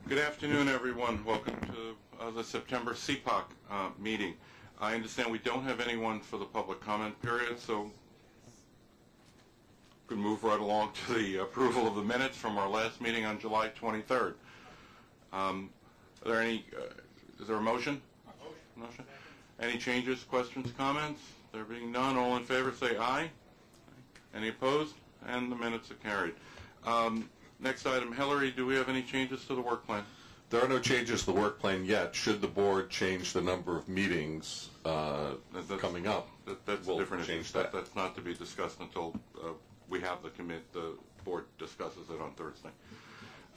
Good afternoon, everyone. Welcome to the September CPOC meeting. I understand we don't have anyone for the public comment period, so we can move right along to the approval of the minutes from our last meeting on July 23rd. Is there a motion? Motion. Any changes, questions, comments? There being none, all in favor say aye. Any opposed? And the minutes are carried. Next item, Hillary, do we have any changes to the work plan? There are no changes to the work plan yet. Should the board change the number of meetings coming up, that's we'll a different issue. change that. That's not to be discussed until we have the board discusses it on Thursday.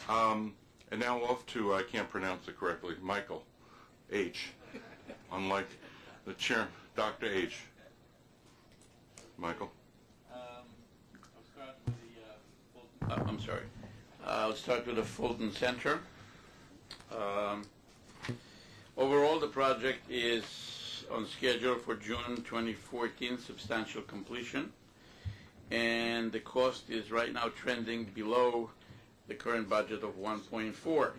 And now off to, I can't pronounce it correctly, Michael H. Unlike the chair, Dr. H. Michael. I'll start with the Fulton Center. Overall, the project is on schedule for June 2014, substantial completion. And the cost is right now trending below the current budget of 1.4.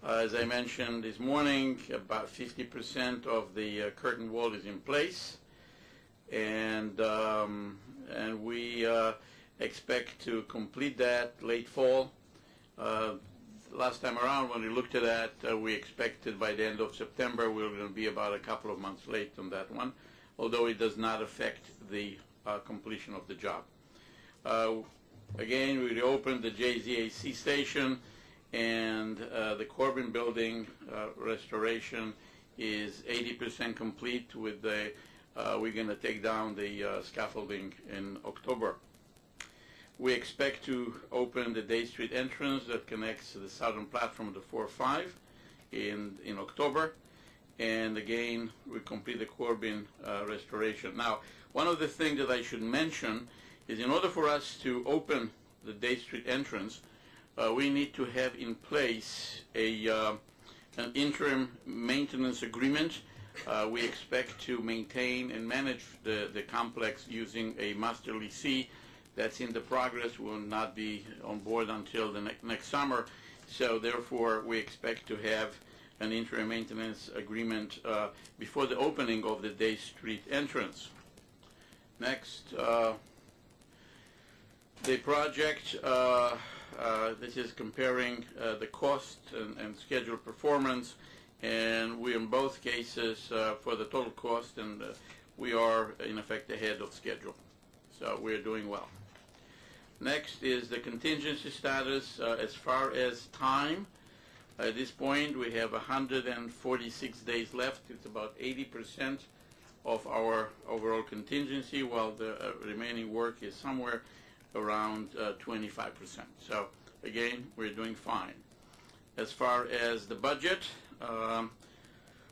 As I mentioned this morning, about 50% of the curtain wall is in place. And we expect to complete that late fall. Last time around when we looked at that, we expected by the end of September we were going to be about a couple of months late on that one, although it does not affect the completion of the job. Again, we reopened the JZAC station, and the Corbin building restoration is 80% complete. With the we're going to take down the scaffolding in October. We expect to open the Day Street entrance that connects to the southern platform of the 4-5 in October. And again, we complete the Corbin restoration. Now, one of the things that I should mention is in order for us to open the Day Street entrance, we need to have in place an interim maintenance agreement. We expect to maintain and manage the complex using a master lessee. That's in the progress. Will not be on board until the next summer. So therefore, we expect to have an interim maintenance agreement before the opening of the Day Street entrance. Next, the project, this is comparing the cost and schedule performance, and we in both cases for the total cost, and we are in effect ahead of schedule. So we're doing well. Next is the contingency status as far as time. At this point, we have 146 days left. It's about 80% of our overall contingency, while the remaining work is somewhere around 25%. So again, we're doing fine. As far as the budget,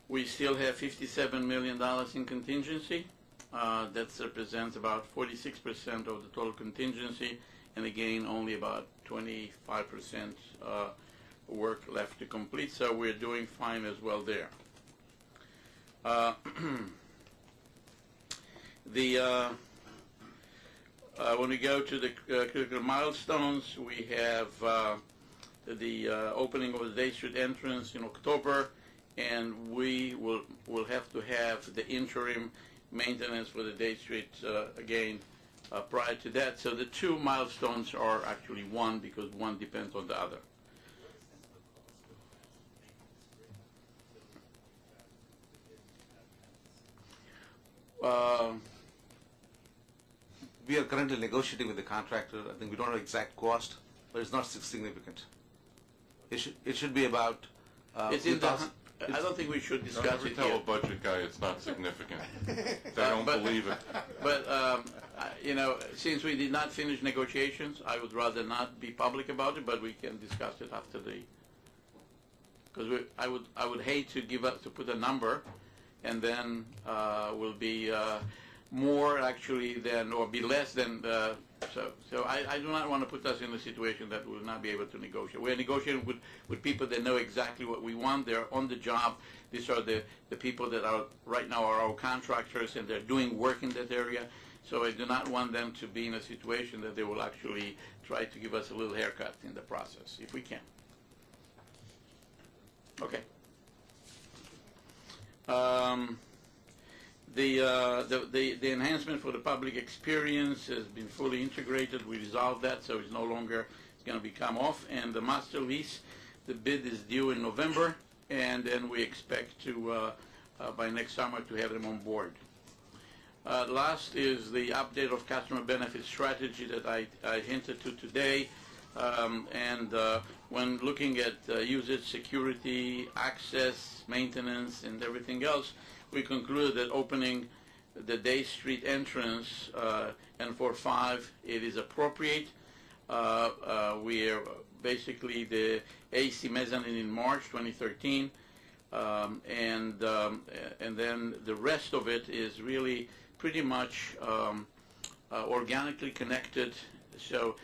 we still have $57 million in contingency. That represents about 46% of the total contingency, and again, only about 25% work left to complete, so we're doing fine as well there. When we go to the critical milestones, we have the opening of the Day Street entrance in October, and we will have to have the interim maintenance for the Day Street again prior to that. So the two milestones are actually one, because one depends on the other. We are currently negotiating with the contractor. I think we don't know exact cost, but it's not significant. It should be about. It's in the. I don't think we should discuss it Tell here. a budget guy it's not significant. They don't believe it. But you know, since we did not finish negotiations, I would rather not be public about it. But we can discuss it after the. Because I would hate to put a number, and then will be more actually than, or be less than. So I do not want to put us in a situation that we will not be able to negotiate. We're negotiating with people that know exactly what we want. They're on the job. These are the people that are right now are our contractors, and they're doing work in that area. So I do not want them to be in a situation that they will actually try to give us a little haircut in the process, if we can. Okay. The enhancement for the public experience has been fully integrated. We resolved that, so it's no longer going to become off. And the master lease, the bid is due in November, and then we expect to, by next summer, to have them on board. Last is the update of customer benefit strategy that I hinted to today. When looking at usage, security, access, maintenance, and everything else, we concluded that opening the Day Street entrance and for 5, it is appropriate. We are basically the AC mezzanine in March 2013, and then the rest of it is really pretty much organically connected. So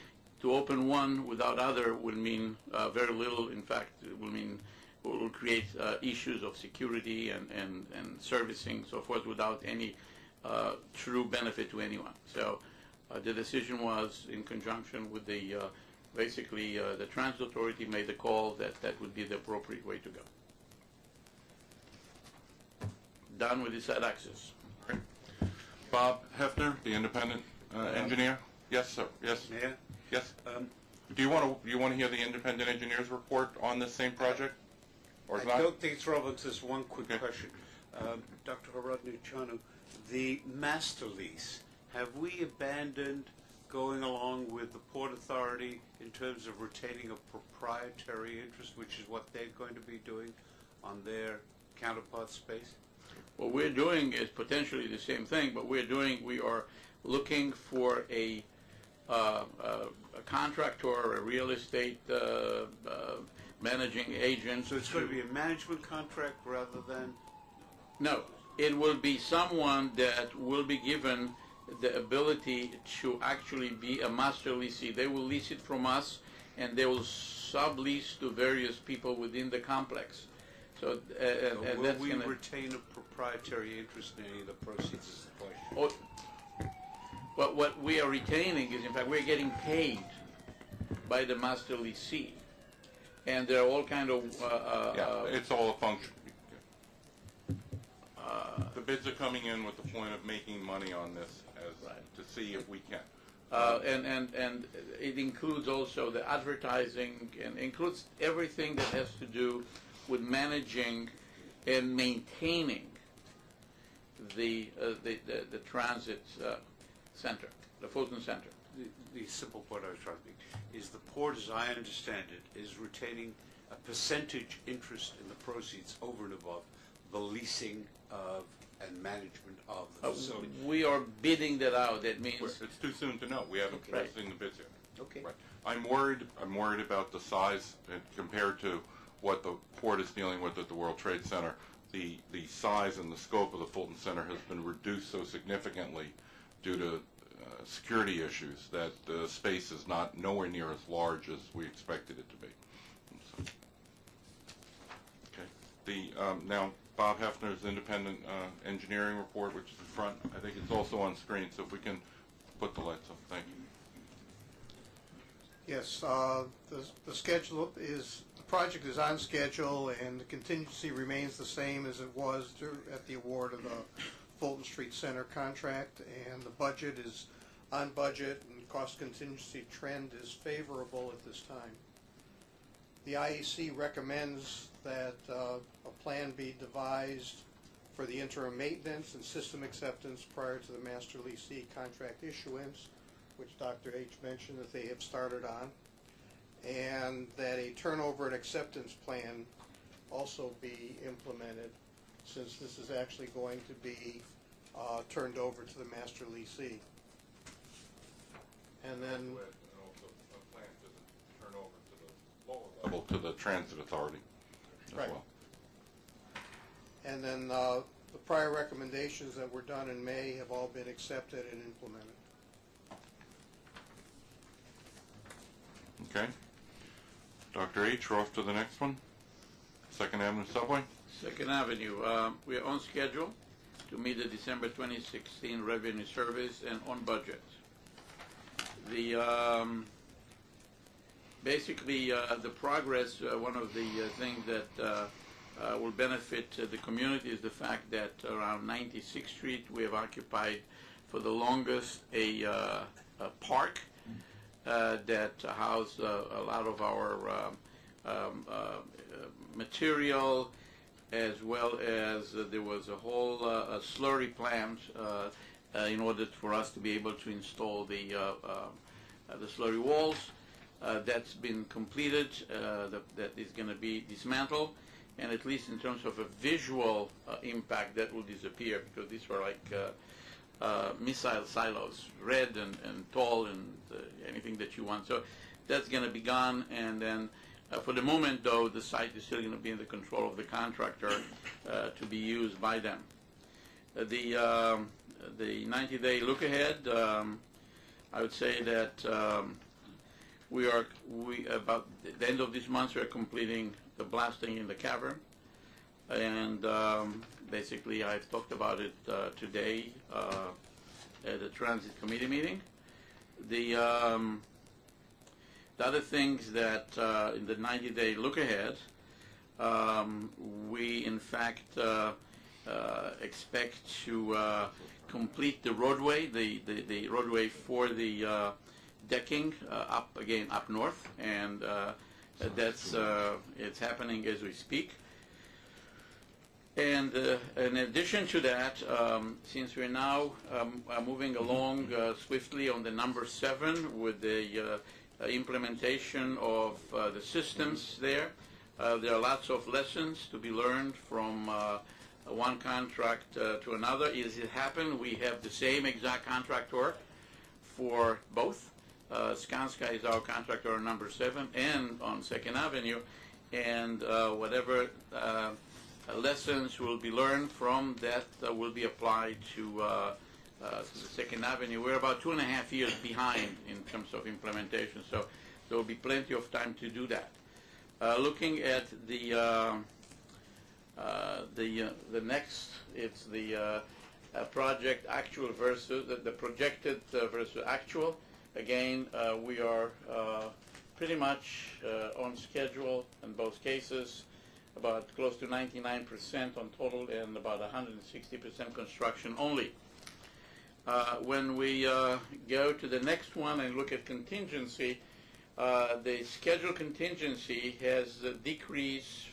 to open one without other will mean very little. In fact, it will create issues of security and servicing, so forth, without any true benefit to anyone. So the decision was in conjunction with the basically the Transit Authority made the call that that would be the appropriate way to go. Done with the site access. Great. Bob Hefner, the independent engineer. Yes, sir. Yes. Mayor? Yes. Do you want to hear the independent engineer's report on this same project, or I not? don't think it's relevant to this. One quick Okay. question. Dr. Horodnichanu, the master lease, have we abandoned going along with the Port Authority in terms of retaining a proprietary interest, which is what they're going to be doing on their counterpart space? What we're doing is potentially the same thing, but we are looking for a contractor, a real estate managing agent. So it's going to be a management contract rather than... No, it will be someone that will be given the ability to actually be a master leasee. They will lease it from us, and they will sublease to various people within the complex. So, and will that's we gonna, retain a proprietary interest in any of the proceeds is the question. oh, what we are retaining is, in fact, we're getting paid by the master leasee, and there are all kind of Yeah, it's all a function. The bids are coming in with the point of making money on this to see if we can. and it includes also the advertising and includes everything that has to do with managing and maintaining the transit center, the Fulton Center. The simple point I was trying to make is the port, as I understand it, is retaining a percentage interest in the proceeds over and above the leasing of and management of the facility. We are bidding that out. That means It's too soon to know. We haven't Right. seen the bids yet. Okay. Right. I'm worried about the size compared to what the port is dealing with at the World Trade Center. The size and the scope of the Fulton Center has been reduced so significantly due to security issues that the space is nowhere near as large as we expected it to be. So, okay. Now Bob Hefner's independent engineering report, which is in front. I think it's also on screen, so if we can put the lights up. Thank you. Yes, the schedule is, the project is on schedule, and the contingency remains the same as it was at the award of the Fulton Street Center contract, and the budget is on budget, and cost contingency trend is favorable at this time. The IEC recommends that a plan be devised for the interim maintenance and system acceptance prior to the master leasee contract issuance, which Dr. H. mentioned that they have started on, and that a turnover and acceptance plan also be implemented, since this is actually going to be turned over to the master leasee. And then And also a plan to turn over to the lower level to the Transit Authority as Right. well. And then the prior recommendations that were done in May have all been accepted and implemented. Okay. Dr. H., we're off to the next one. Second Avenue Subway. Second Avenue, we are on schedule to meet the December 2016 revenue service and on budget. The basically the progress. One of the things that will benefit the community is the fact that around 96th Street we have occupied for the longest a park that housed a lot of our material, as well as there was a whole slurry plant in order for us to be able to install the slurry walls. That's been completed. That is going to be dismantled, and at least in terms of a visual impact, that will disappear, because these were like missile silos, red and tall and anything that you want. So that's going to be gone, and then for the moment, though, the site is still going to be in the control of the contractor to be used by them. The 90-day look ahead, I would say that we about the end of this month we are completing the blasting in the cavern, and basically I've talked about it today at the Transit Committee meeting. The other things that in the 90-day look ahead, we in fact expect to complete the roadway, the roadway for the decking up north, and that's it's happening as we speak. And in addition to that, since we're now moving along swiftly on the number 7 with the implementation of the systems there are lots of lessons to be learned from one contract to another. As it happened, we have the same exact contractor for both. Skanska is our contractor on number 7 and on 2nd Avenue, and whatever lessons will be learned from that will be applied to the 2nd Avenue. We're about 2.5 years behind in terms of implementation, so there will be plenty of time to do that. Looking at the next, it's the project actual versus the projected versus actual. Again, we are pretty much on schedule in both cases, about close to 99% on total and about 160% construction only. When we go to the next one and look at contingency, the schedule contingency has decreased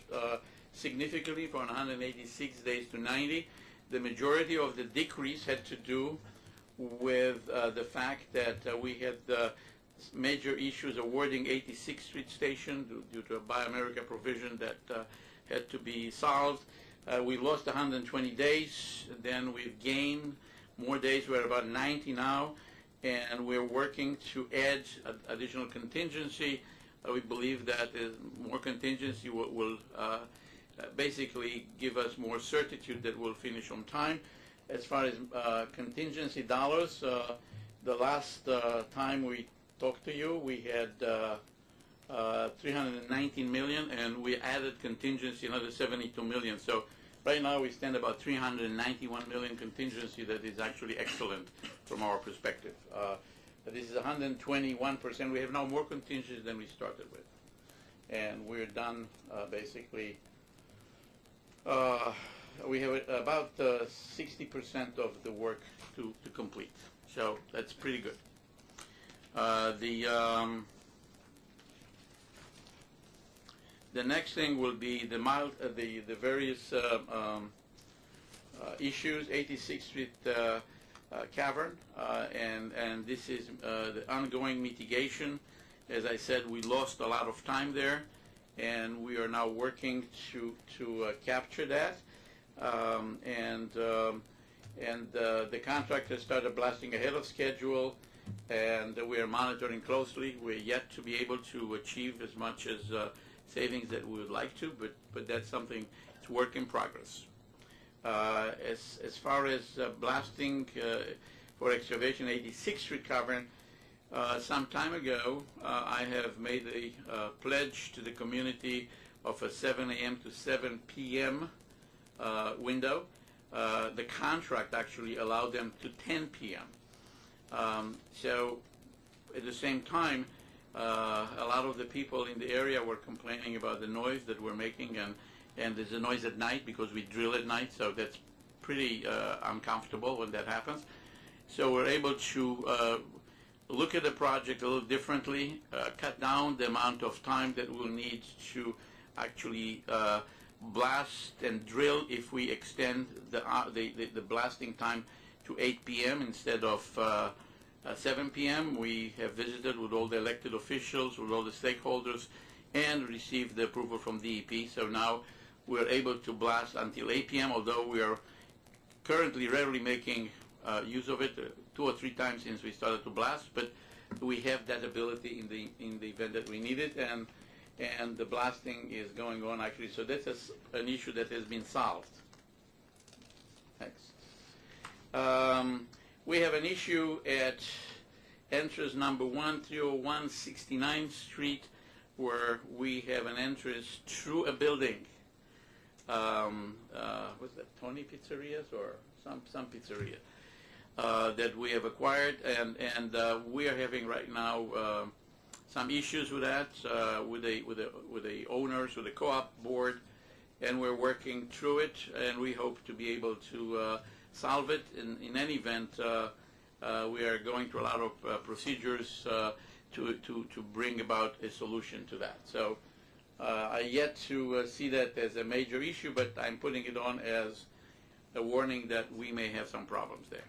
significantly from 186 days to 90. The majority of the decrease had to do with the fact that we had major issues awarding 86th Street Station due to a Buy America provision that had to be solved. We lost 120 days, then we've gained more days. We're about 90 now, and we're working to add additional contingency. We believe that more contingency will basically give us more certitude that we'll finish on time. As far as contingency dollars, the last time we talked to you, we had 319 million, and we added contingency another 72 million. So right now we stand about 391 million contingency. That is actually excellent from our perspective. This is 121%. We have now more contingency than we started with, and we're done basically. We have about 60% of the work to complete, so that's pretty good. The next thing will be the various issues. 86th Street Cavern, and this is the ongoing mitigation. As I said, we lost a lot of time there, and we are now working to capture that. The contractor started blasting ahead of schedule, and we are monitoring closely. We're yet to be able to achieve as much as savings that we would like to, but that's something, it's work in progress. As far as blasting for excavation 86th Street Cavern, some time ago I have made a pledge to the community of a 7 a.m. to 7 p.m. Window. The contract actually allowed them to 10 p.m. So at the same time, a lot of the people in the area were complaining about the noise that we're making, and there's a noise at night because we drill at night, so that's pretty uncomfortable when that happens. So we're able to look at the project a little differently, cut down the amount of time that we'll need to actually blast and drill if we extend the blasting time to 8 p.m. instead of 7 p.m. We have visited with all the elected officials, with all the stakeholders, and received the approval from DEP. So now we're able to blast until 8 p.m., although we are currently rarely making use of it, 2 or 3 times since we started to blast, but we have that ability in the event that we need it, and the blasting is going on actually. So this is an issue that has been solved. Thanks. We have an issue at entrance number 1, 301 69th Street, where we have an entrance through a building. Was that Tony Pizzerias or some pizzeria that we have acquired, and we are having right now some issues with that with the owners, with the co-op board, and we're working through it, and we hope to be able to solve it. In any event, we are going through a lot of procedures to bring about a solution to that. So I yet to see that as a major issue, but I'm putting it on as a warning that we may have some problems there.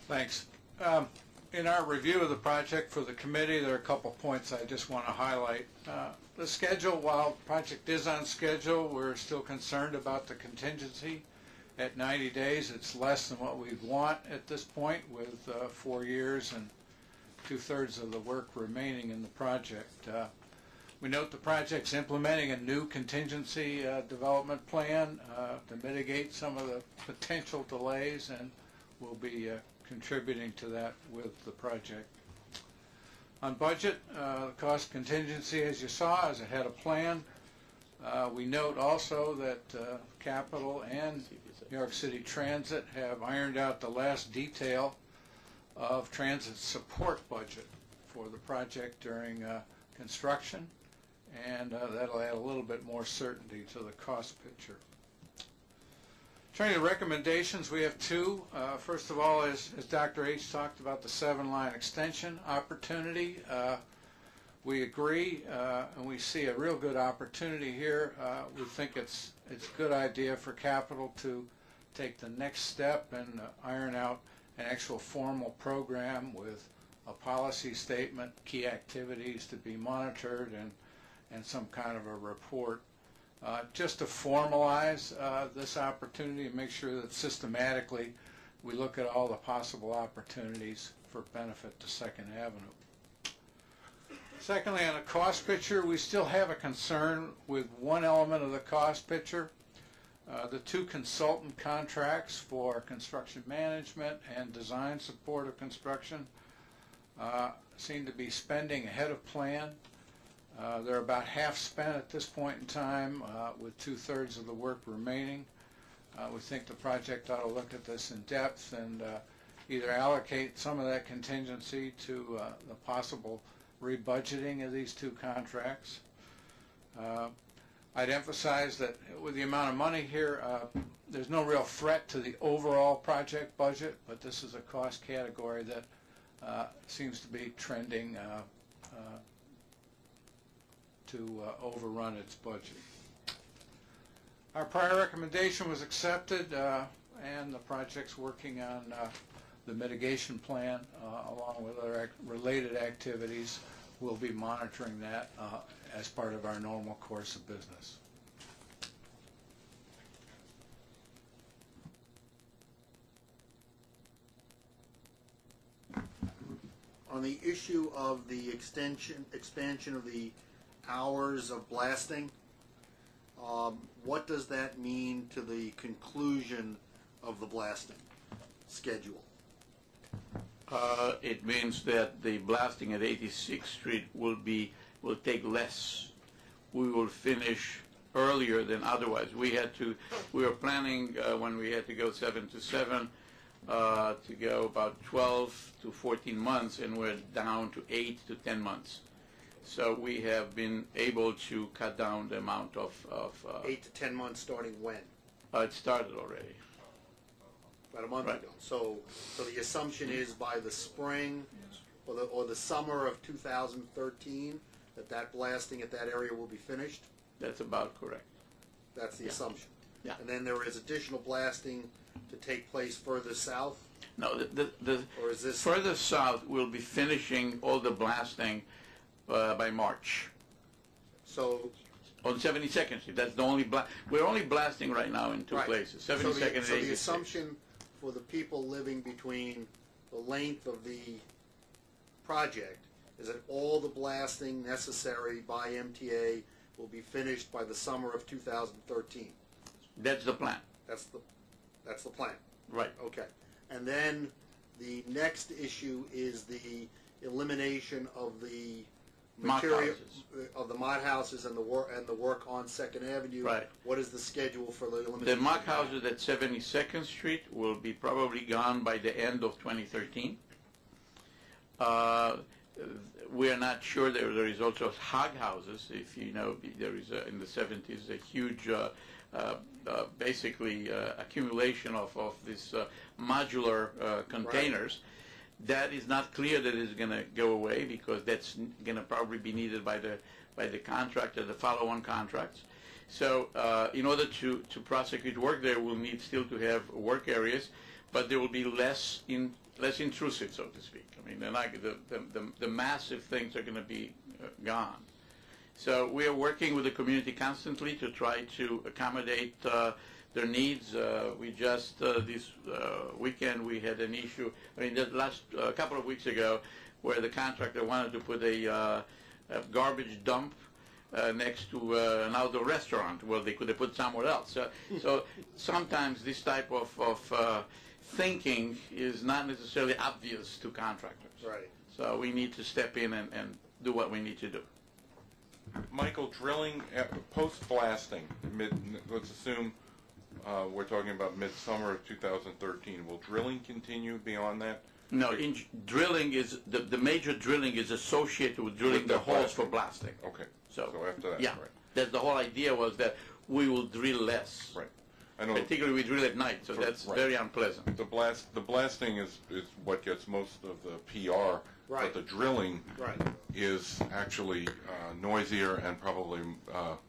Thanks. In our review of the project for the committee, there are a couple points I just want to highlight. The schedule, while the project is on schedule, we're still concerned about the contingency. At 90 days, it's less than what we'd want at this point, with 4 years and 2/3 of the work remaining in the project. We note the project's implementing a new contingency development plan to mitigate some of the potential delays, and we'll be contributing to that with the project. On budget, the cost contingency, as you saw, is ahead of plan. We note also that Capital and New York City Transit have ironed out the last detail of transit support budget for the project during construction, and that'll add a little bit more certainty to the cost picture. Turning to recommendations, we have 2. First of all, as Dr. H. talked about the 7-line extension opportunity, we agree, and we see a real good opportunity here. We think it's a good idea for Capital to take the next step and iron out an actual formal program with a policy statement, key activities to be monitored, and some kind of a report. Just to formalize this opportunity and make sure that systematically we look at all the possible opportunities for benefit to Second Avenue. Secondly, on the cost picture, we still have a concern with one element of the cost picture. The 2 consultant contracts for construction management and design support of construction seem to be spending ahead of plan. They're about half spent at this point in time, with 2/3 of the work remaining. We think the project ought to look at this in depth and either allocate some of that contingency to the possible rebudgeting of these 2 contracts. I'd emphasize that with the amount of money here, there's no real threat to the overall project budget, but this is a cost category that seems to be trending to overrun its budget. Our prior recommendation was accepted, and the project's working on the mitigation plan along with other related activities. We'll be monitoring that as part of our normal course of business. On the issue of the expansion of the hours of blasting, what does that mean to the conclusion of the blasting schedule? It means that the blasting at 86th Street will take less. We will finish earlier than otherwise. We were planning when we had to go 7 to 7 to go about 12 to 14 months, and we're down to 8 to 10 months. So we have been able to cut down the amount of 8 to 10 months starting when? it started already. About a month Right. ago. So the assumption is by the spring or the summer of 2013 that blasting at that area will be finished? That's about correct. That's the assumption. Yeah. And then there is additional blasting to take place further south? No, Or is this... further south, we'll be finishing all the blasting by March So, on 72nd Street. That's the only we're only blasting right now in two right. places, So 72nd and so the 86th. assumption for the people living between the length of the project is that all the blasting necessary by MTA will be finished by the summer of 2013. That's the plan, That's the plan. right? Okay. And then the next issue is the elimination of the Mock material houses. of the mud houses and the work on Second Avenue. Right. What is the schedule for the elimination? The mock houses at 72nd Street will be probably gone by the end of 2013. We are not sure. There is also hog houses. If you know, there is in the 70s a huge, basically accumulation of these modular containers. That is not clear that it's going to go away because that's going to probably be needed by the contractor, the follow-on contracts. So in order to prosecute work there, we'll need still to have work areas, but there will be less intrusive, so to speak. I mean, they're not, the massive things are going to be gone. So we are working with the community constantly to try to accommodate their needs. We just, this weekend, we had an issue, I mean, the last couple of weeks ago, where the contractor wanted to put a garbage dump next to an outdoor restaurant. Well, they could have put somewhere else. So sometimes this type of thinking is not necessarily obvious to contractors. Right. So we need to step in and do what we need to do. Michael, drilling, post-blasting, let's assume we're talking about midsummer of 2013. Will drilling continue beyond that? No, drilling is, the major drilling is associated with drilling With the the holes for blasting. blasting. Okay. So after that, yeah, right. that's the whole idea, was that we will drill less. Right. I know Particularly we drill at night, so that's right. very unpleasant. the blasting is what gets most of the PR, Right. but the drilling Right. is actually noisier and probably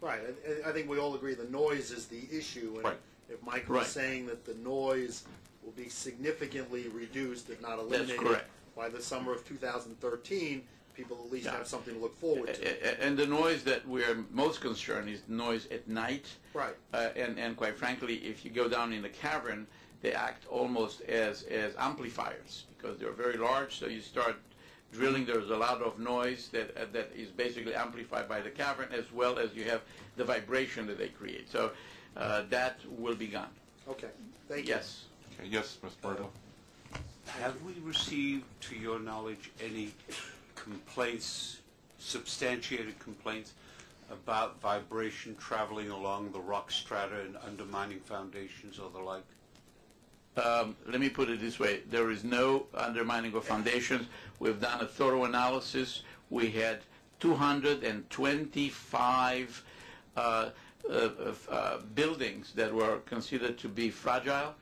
Right. I think we all agree the noise is the issue. And Right. if Michael is saying that the noise will be significantly reduced, if not eliminated, correct. by the summer of 2013, people at least Yeah. have something to look forward to. And the noise that we are most concerned is noise at night. Right. And quite frankly, if you go down in the cavern, they act almost as amplifiers because they're very large. So you start drilling, there's a lot of noise that is basically amplified by the cavern, as well as you have the vibration that they create. So that will be gone. Okay. Thank you. Yes. okay, yes, Ms. Bartle. Have we received, to your knowledge, any complaints, substantiated complaints, about vibration traveling along the rock strata and undermining foundations or the like? Let me put it this way. There is no undermining of foundations. We've done a thorough analysis. We had 225 buildings that were considered to be fragile.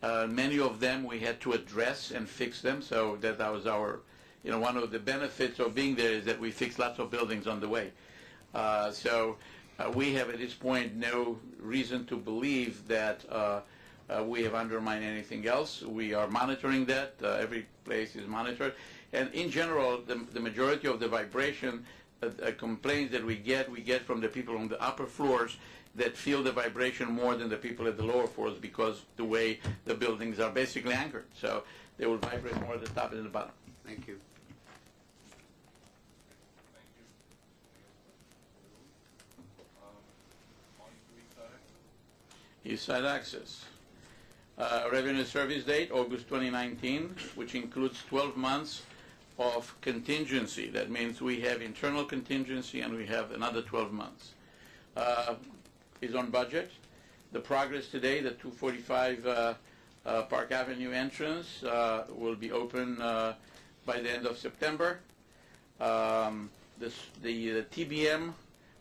Many of them we had to address and fix them, so that was our, one of the benefits of being there is that we fixed lots of buildings on the way. So we have at this point no reason to believe that we have undermined anything else. We are monitoring that. Every place is monitored. And in general, the majority of the vibration complaints that we get from the people on the upper floors that feel the vibration more than the people at the lower floors because the way the buildings are basically anchored. So they will vibrate more at the top than the bottom. Thank you. East Side Access. Revenue service date, August 2019, which includes 12 months of contingency. That means we have internal contingency and we have another 12 months. is on budget. The progress today, the 245 Park Avenue entrance will be open by the end of September. The TBM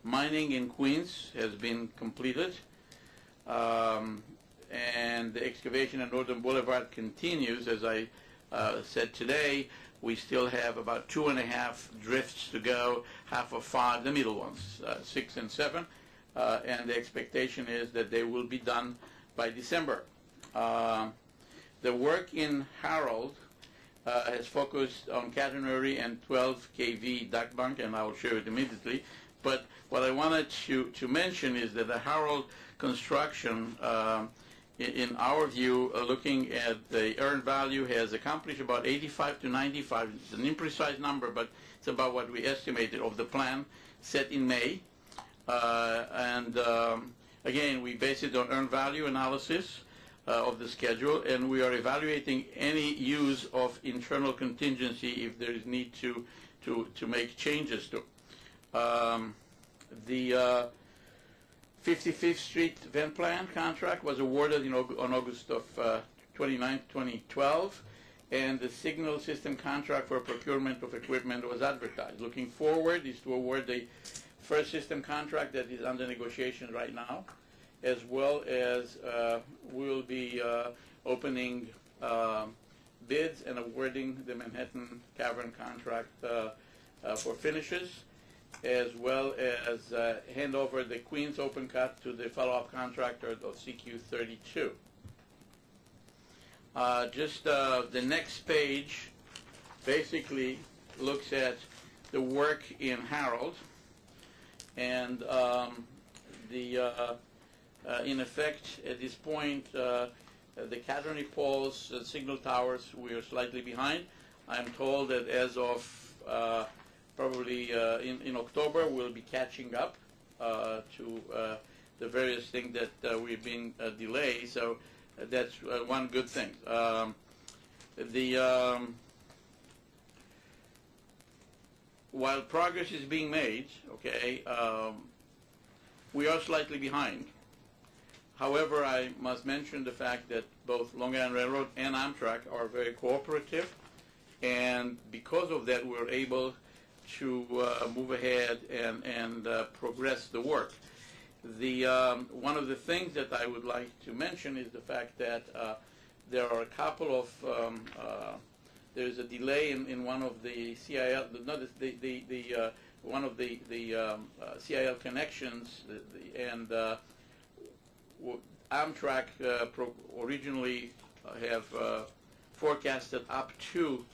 mining in Queens has been completed, and the excavation at Northern Boulevard continues. As I said today, we still have about 2.5 drifts to go, half of 5, the middle ones, 6 and 7, and the expectation is that they will be done by December. The work in Harold has focused on catenary and 12 kV duct bank, and I will show it immediately. But what I wanted to mention is that the Harold construction, in our view, looking at the earned value, has accomplished about 85 to 95. It's an imprecise number, but it's about what we estimated of the plan set in May. Again, we base it on earned value analysis of the schedule, and we are evaluating any use of internal contingency if there is need to make changes to. The 55th Street Van Plan contract was awarded on August of 29, 2012, and the signal system contract for procurement of equipment was advertised. Looking forward is to award the first system contract that is under negotiation right now, as well as we'll be opening bids and awarding the Manhattan Cavern contract for finishes, as well as hand over the Queens open cut to the follow-up contractor of CQ32. Just the next page basically looks at the work in Harold, and in effect, at this point, the catenary poles, signal towers, we are slightly behind. I'm told that as of probably in October, we'll be catching up to the various things that we've been delayed. So that's one good thing. While progress is being made, okay, we are slightly behind. However, I must mention the fact that both Long Island Railroad and Amtrak are very cooperative, and because of that, we're able to move ahead and progress the work. One of the things that I would like to mention is the fact that there are a couple of there's a delay in one of the CIL, one of the CIL connections, and Amtrak originally have forecasted up to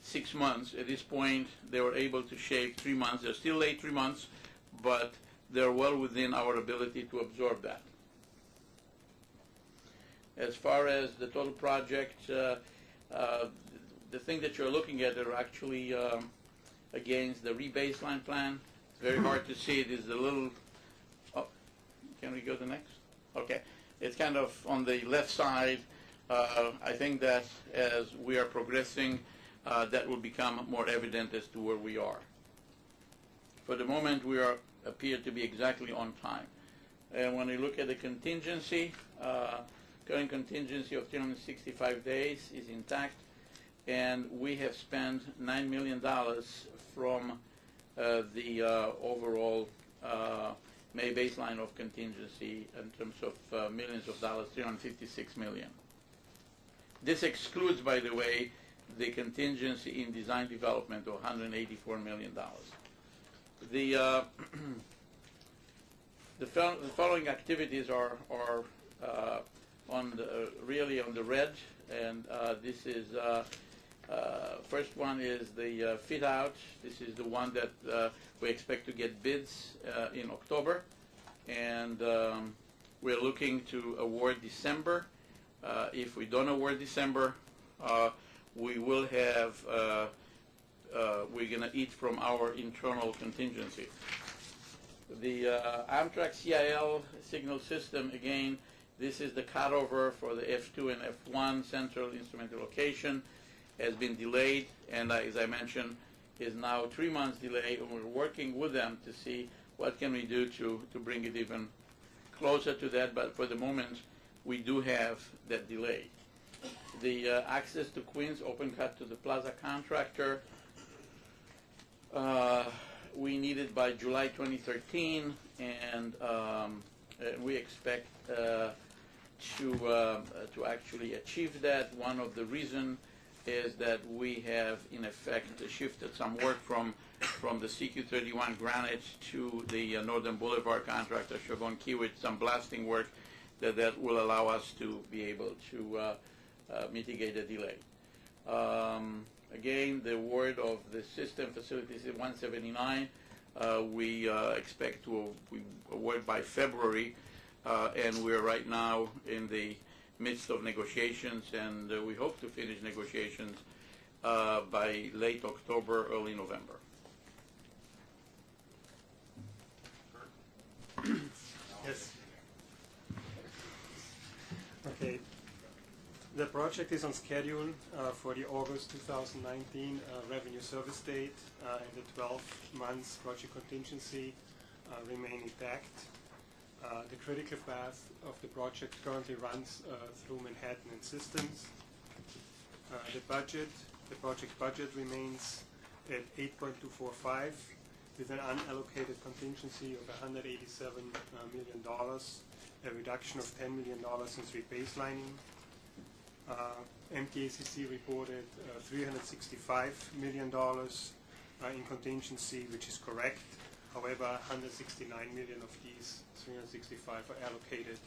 6 months. At this point, they were able to shave 3 months. They're still late 3 months, but they're well within our ability to absorb that. As far as the total project, the thing that you're looking at are actually against the rebaseline plan. It's very hard to see. It is a little, oh, can we go to the next? Okay. It's kind of on the left side. I think that as we are progressing, that will become more evident as to where we are. For the moment, we appear to be exactly on time. And when you look at the contingency, current contingency of 365 days is intact, and we have spent $9 million from the overall May baseline of contingency in terms of millions of dollars, $356 million. This excludes, by the way, the contingency in design development of $184 million. The following activities are really on the red, and this is first one is the fit out. This is the one that we expect to get bids in October, and we're looking to award December. If we don't award December, we will have we're going to eat from our internal contingency. The Amtrak CIL signal system, again, this is the cutover for the F2 and F1 central instrumental location, has been delayed, and as I mentioned, is now 3 months delayed, and we're working with them to see what can we do to bring it even closer to that, but for the moment, we do have that delay. The access to Queens, open cut to the plaza contractor, we need it by July 2013, and we expect to actually achieve that. One of the reasons is that we have, in effect, shifted some work from the CQ31 Granite to the Northern Boulevard contractor, Chevron Key, with some blasting work that will allow us to be able to mitigate the delay. Again, the award of the system facilities is 179. We expect to award by February, and we're right now in the midst of negotiations, and we hope to finish negotiations by late October, early November. Yes. Okay. The project is on schedule for the August 2019 revenue service date, and the 12 months project contingency remain intact. The critical path of the project currently runs through Manhattan and Systems. The project budget remains at 8.245 with an unallocated contingency of $187 million, a reduction of $10 million since rebaselining. MTACC reported $365 million in contingency, which is correct. However, 169 million of these 365 are allocated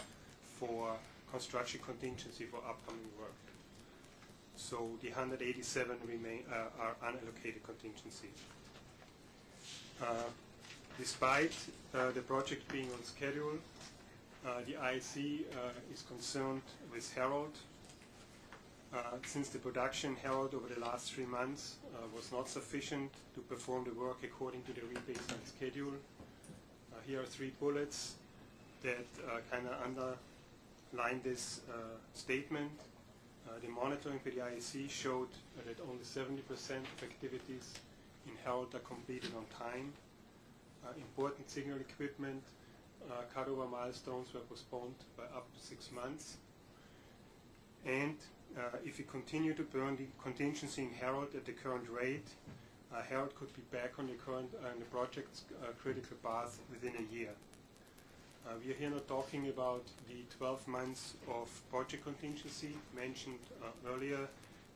for construction contingency for upcoming work. So the 187 are unallocated contingency. Despite the project being on schedule, the IC is concerned with Herald. Since the production Herald over the last 3 months was not sufficient to perform the work according to the rebaseline schedule. Here are 3 bullets that kind of underline this statement. The monitoring for the IEC showed that only 70% of activities in Herald are completed on time. Important signal equipment cutover milestones were postponed by up to 6 months. And if we continue to burn the contingency in Herald at the current rate, Herald could be back on the project's critical path within a year. We are here not talking about the 12 months of project contingency mentioned earlier.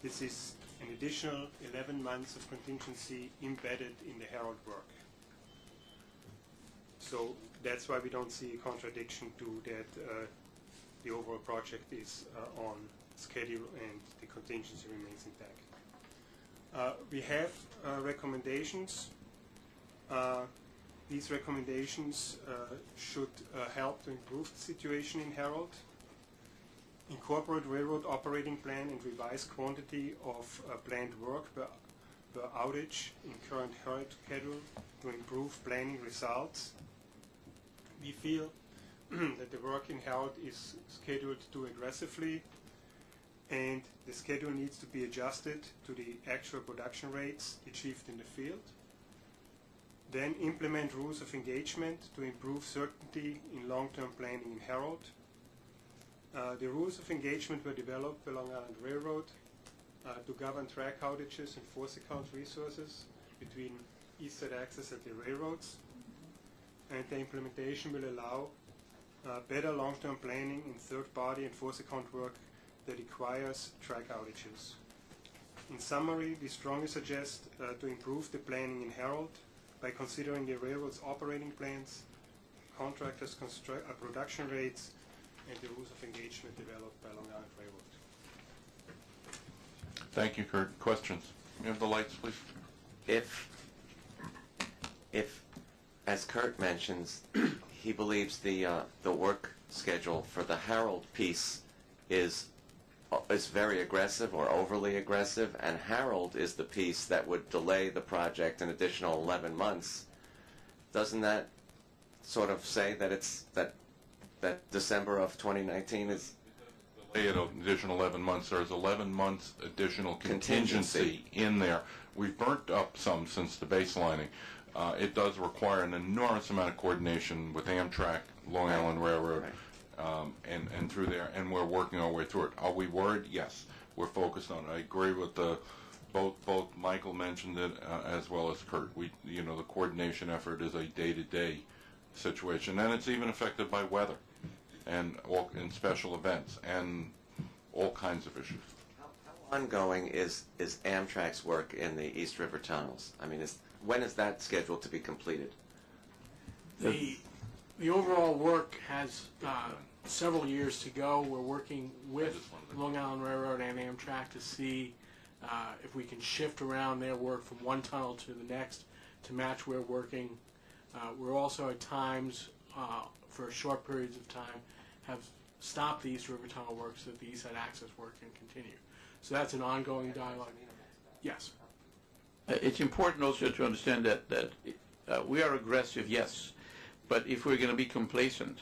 This is an additional 11 months of contingency embedded in the Herald work. So that's why we don't see a contradiction to that the overall project is on schedule and the contingency remains intact. We have recommendations. These recommendations should help to improve the situation in Herald. Incorporate railroad operating plan and revise quantity of planned work per outage in current Herald schedule to improve planning results. We feel that the work in Herald is scheduled too aggressively, and the schedule needs to be adjusted to the actual production rates achieved in the field. Then implement rules of engagement to improve certainty in long-term planning in Herald. The rules of engagement were developed by Long Island Railroad to govern track outages and force account resources between east side access at the railroads. And the implementation will allow better long-term planning in third-party and force account work that requires track outages. In summary, we strongly suggest to improve the planning in Herald by considering the railroad's operating plans, contractors' production rates, and the rules of engagement developed by Long Island Railroad. Thank you, Kurt. Questions? You have the lights, please. If, as Kurt mentions, he believes the work schedule for the Herald piece is very aggressive or overly aggressive, and Herald is the piece that would delay the project an additional 11 months, doesn't that sort of say that it's that December of 2019 is delay an additional 11 months? There's 11 months additional contingency in there. We've burnt up some since the baselining. It does require an enormous amount of coordination with Amtrak Long Right. Island Railroad, Right. and through there, and we're working our way through it. Are we worried? Yes, we're focused on it. I agree with both Michael mentioned it as well as Kurt. The coordination effort is a day-to-day situation, and it's even affected by weather and special events and all kinds of issues. How ongoing is Amtrak's work in the East River tunnels? I mean, when is that scheduled to be completed? The overall work has several years to go. We're working with Long Island Railroad and Amtrak to see if we can shift around their work from one tunnel to the next to match where we're working. We're also at times, for short periods of time, have stopped the East River Tunnel work so that the East Side Access work can continue. So that's an ongoing dialogue. Yes. It's important also to understand that we are aggressive, yes, but if we're going to be complacent,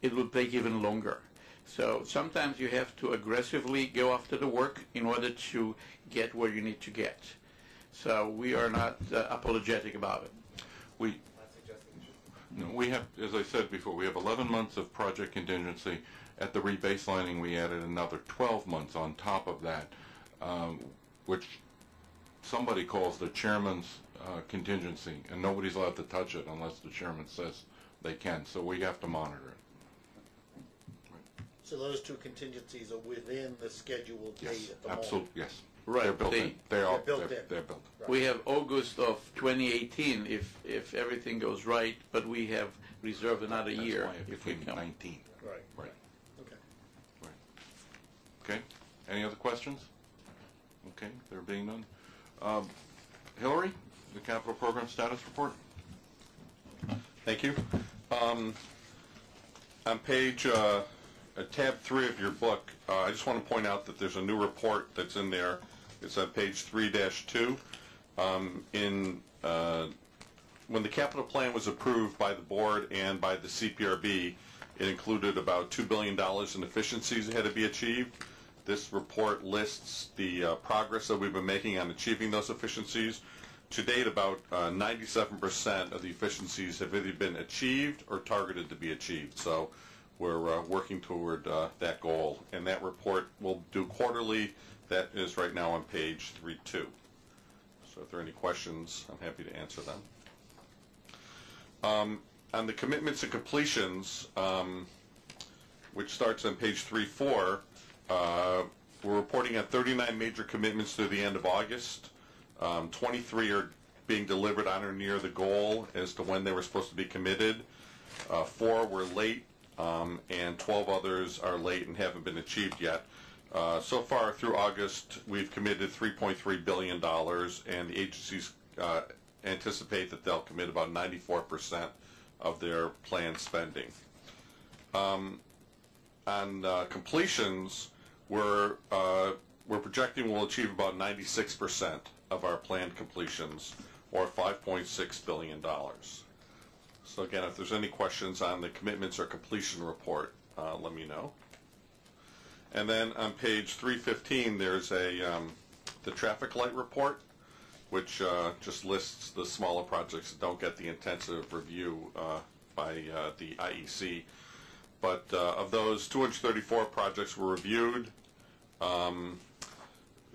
it will take even longer. So sometimes you have to aggressively go after the work in order to get where you need to get. So we are not apologetic about it. We have, as I said before, we have 11 months of project contingency. At the rebaselining, we added another 12 months on top of that, which somebody calls the chairman's contingency, and nobody's allowed to touch it unless the chairman says they can. So we have to monitor it. So those two contingencies are within the scheduled date at the moment? Absolutely, yes. Right. They're built in. They're built in. They're built. Right. We have August of 2018 if everything goes right, but we have reserved another That's year why it if we became come. 19. Right. Right. Okay. Right. Okay. Any other questions? Okay. There being none. Hillary, the capital program status report. Thank you. On page tab 3 of your book, I just want to point out that there's a new report that's in there. It's on page 3-2. When the capital plan was approved by the board and by the CPRB, it included about $2 billion in efficiencies that had to be achieved. This report lists the progress that we've been making on achieving those efficiencies. To date, about 97% of the efficiencies have either been achieved or targeted to be achieved. So we're working toward that goal. And that report we'll do quarterly. That is right now on page 3-2. So if there are any questions, I'm happy to answer them. On the commitments and completions, which starts on page 3-4, we're reporting on 39 major commitments through the end of August. 23 are being delivered on or near the goal as to when they were supposed to be committed. 4 were late, and 12 others are late and haven't been achieved yet. So far through August, we've committed $3.3 billion, and the agencies anticipate that they'll commit about 94% of their planned spending. On completions, we're projecting we'll achieve about 96% of our planned completions, or $5.6 billion. So again, if there's any questions on the commitments or completion report, let me know. And then on page 315, there's the traffic light report, which just lists the smaller projects that don't get the intensive review by the IEC. But of those, 234 projects were reviewed.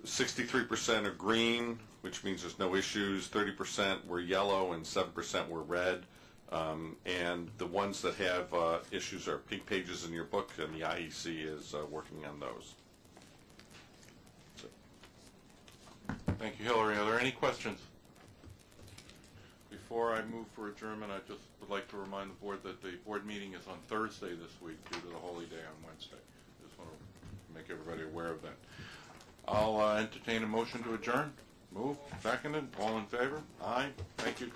63% are green, which means there's no issues. 30% were yellow and 7% were red. And the ones that have issues are pink pages in your book, and the IEC is working on those. Thank you, Hillary. Are there any questions? Before I move for adjournment, I just would like to remind the board that the board meeting is on Thursday this week due to the holy day on Wednesday. Just want to make everybody aware of that. I'll entertain a motion to adjourn. Move. Seconded. All in favor? Aye. Thank you.